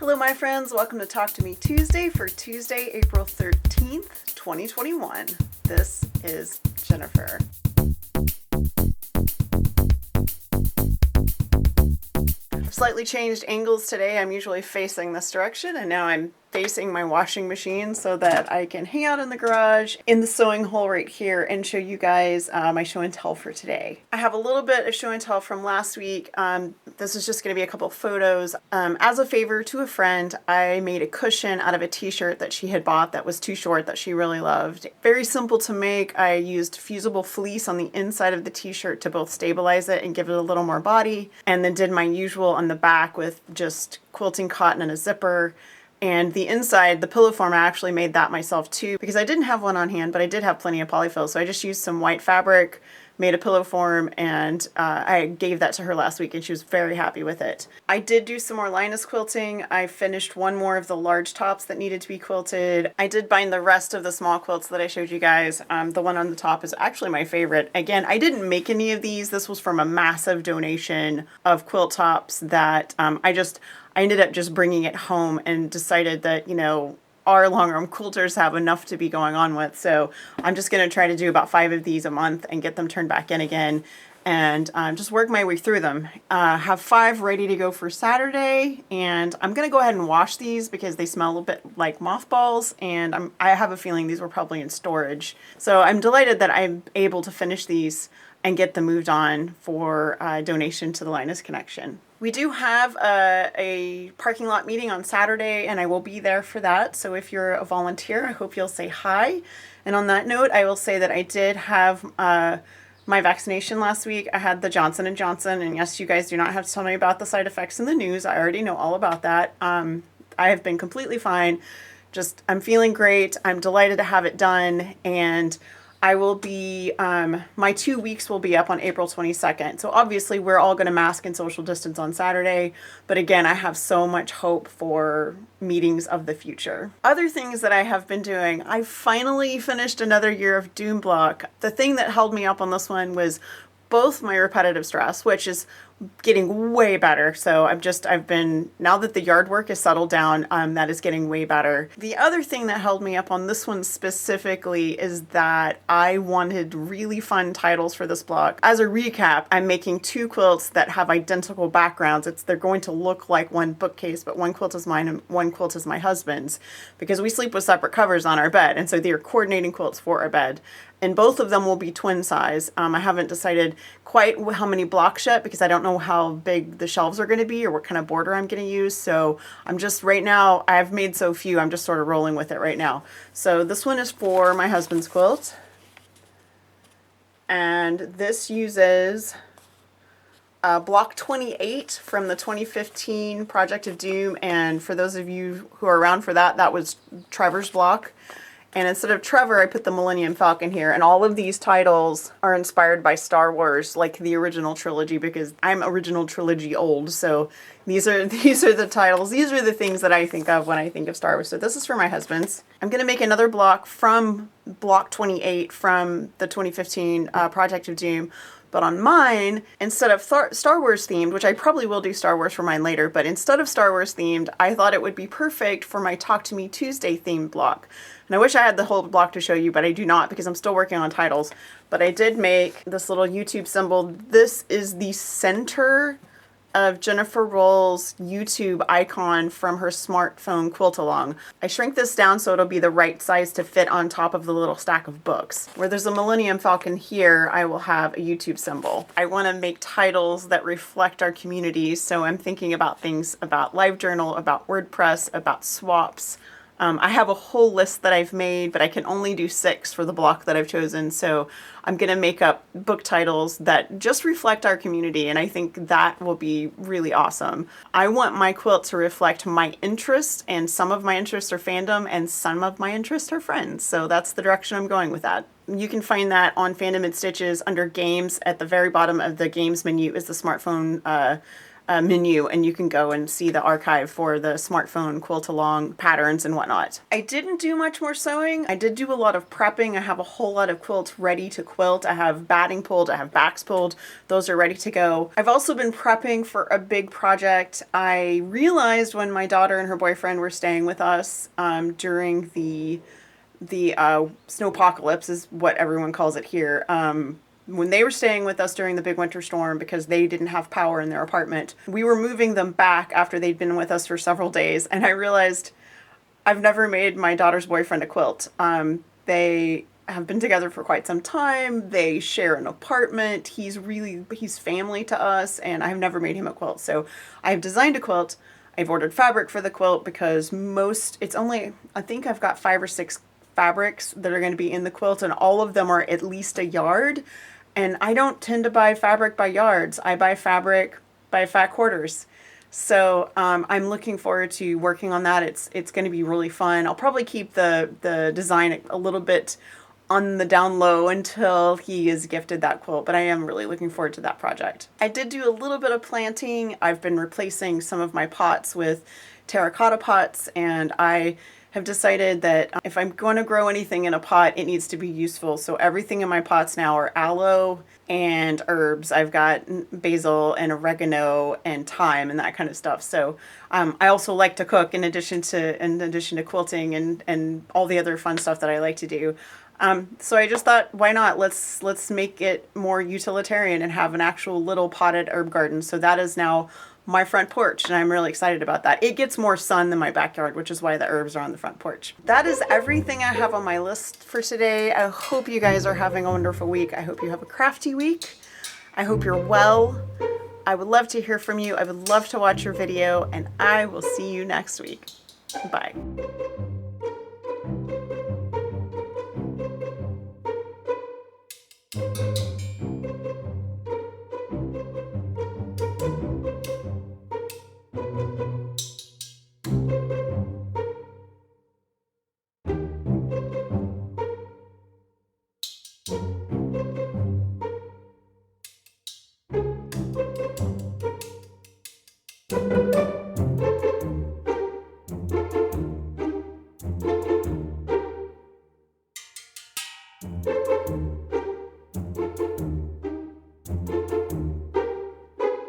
Hello my friends, welcome to Talk to Me Tuesday for Tuesday, April 13th, 2021. This is Jennifer. I've slightly changed angles today. I'm usually facing this direction and now I'm facing my washing machine so that I can hang out in the garage in the sewing hole right here and show you guys my show and tell for today. I have a little bit of show and tell from last week. This is just going to be a couple photos. As a favor to a friend, I made a cushion out of a t-shirt that she had bought that was too short that she really loved. Very simple to make. I used fusible fleece on the inside of the t-shirt to both stabilize it and give it a little more body, and then did my usual on the back with just quilting cotton and a zipper. And the inside, the pillow form, I actually made that myself too because I didn't have one on hand, but I did have plenty of polyfill. So I just used some white fabric, made a pillow form, and I gave that to her last week and she was very happy with it. I did do some more Linus quilting. I finished one more of the large tops that needed to be quilted. I did bind the rest of the small quilts that I showed you guys. The one on the top is actually my favorite. Again, I didn't make any of these. This was from a massive donation of quilt tops that I ended up just bringing it home and decided that, our long arm quilters have enough to be going on with. So I'm just going to try to do about 5 of these a month and get them turned back in again and just work my way through them. Have 5 ready to go for Saturday, and I'm going to go ahead and wash these because they smell a little bit like mothballs, and I have a feeling these were probably in storage. So I'm delighted that I'm able to finish these and get them moved on for donation to the Linus Connection. We do have a parking lot meeting on Saturday, and I will be there for that. So if you're a volunteer, I hope you'll say hi. And on that note, I will say that I did have my vaccination last week. I had the Johnson & Johnson, and yes, you guys do not have to tell me about the side effects in the news. I already know all about that. I have been completely fine. I'm feeling great. I'm delighted to have it done, and I will be, my 2 weeks will be up on April 22nd. So obviously we're all going to mask and social distance on Saturday. But again, I have so much hope for meetings of the future. Other things that I have been doing, I finally finished another year of Doom Block. The thing that held me up on this one was both my repetitive stress, which is getting way better. So now that the yard work is settled down, that is getting way better. The other thing that held me up on this one specifically is that I wanted really fun titles for this block. As a recap, I'm making 2 quilts that have identical backgrounds. They're going to look like one bookcase, but one quilt is mine and one quilt is my husband's because we sleep with separate covers on our bed. And so they are coordinating quilts for our bed. And both of them will be twin size. I haven't decided quite how many blocks yet because I don't know how big the shelves are going to be or what kind of border I'm going to use. So I'm just right now, I've made so few, I'm just sort of rolling with it right now. So this one is for my husband's quilt. And this uses block 28 from the 2015 Project of Doom. And for those of you who are around for that, that was Trevor's block. And instead of Trevor, I put the Millennium Falcon here. And all of these titles are inspired by Star Wars, like the original trilogy, because I'm original trilogy old. So these are the titles. These are the things that I think of when I think of Star Wars. So this is for my husband's. I'm going to make another block from block 28 from the 2015 Project of Doom. But on mine, instead of Star Wars themed, which I probably will do Star Wars for mine later, but instead of Star Wars themed, I thought it would be perfect for my Talk to Me Tuesday themed block. And I wish I had the whole block to show you, but I do not because I'm still working on titles. But I did make this little YouTube symbol. This is the center of Jennifer Roll's YouTube icon from her smartphone quilt along. I shrink this down so it'll be the right size to fit on top of the little stack of books. Where there's a Millennium Falcon here, I will have a YouTube symbol. I want to make titles that reflect our community, so I'm thinking about things about LiveJournal, about WordPress, about swaps. I have a whole list that I've made, but I can only do 6 for the block that I've chosen. So I'm going to make up book titles that just reflect our community. And I think that will be really awesome. I want my quilt to reflect my interests, and some of my interests are fandom and some of my interests are friends. So that's the direction I'm going with that. You can find that on Fandom and Stitches under games. At the very bottom of the games menu is the smartphone menu, and you can go and see the archive for the smartphone quilt along patterns and whatnot. I didn't do much more sewing. I did do a lot of prepping. I have a whole lot of quilts ready to quilt. I have batting pulled, I have backs pulled. Those are ready to go. I've also been prepping for a big project. I realized when my daughter and her boyfriend were staying with us during the snowpocalypse is what everyone calls it here. When they were staying with us during the big winter storm because they didn't have power in their apartment, we were moving them back after they'd been with us for several days, and I realized I've never made my daughter's boyfriend a quilt. They have been together for quite some time. They share an apartment. He's family to us, and I've never made him a quilt. So I've designed a quilt. I've ordered fabric for the quilt because I think I've got 5 or 6 fabrics that are going to be in the quilt, and all of them are at least a yard. And I don't tend to buy fabric by yards. I buy fabric by fat quarters. So I'm looking forward to working on that. It's going to be really fun. I'll probably keep the design a little bit on the down low until he is gifted that quilt, but I am really looking forward to that project. I did do a little bit of planting. I've been replacing some of my pots with terracotta pots, and I have decided that if I'm going to grow anything in a pot, it needs to be useful. So everything in my pots now are aloe and herbs. I've got basil and oregano and thyme and that kind of stuff. So I also like to cook in addition to quilting and all the other fun stuff that I like to do. So I just thought, why not? Let's make it more utilitarian and have an actual little potted herb garden. So that is now my front porch, and I'm really excited about that. It gets more sun than my backyard, which is why the herbs are on the front porch. That is everything I have on my list for today. I hope you guys are having a wonderful week. I hope you have a crafty week. I hope you're well. I would love to hear from you. I would love to watch your video, and I will see you next week. Bye.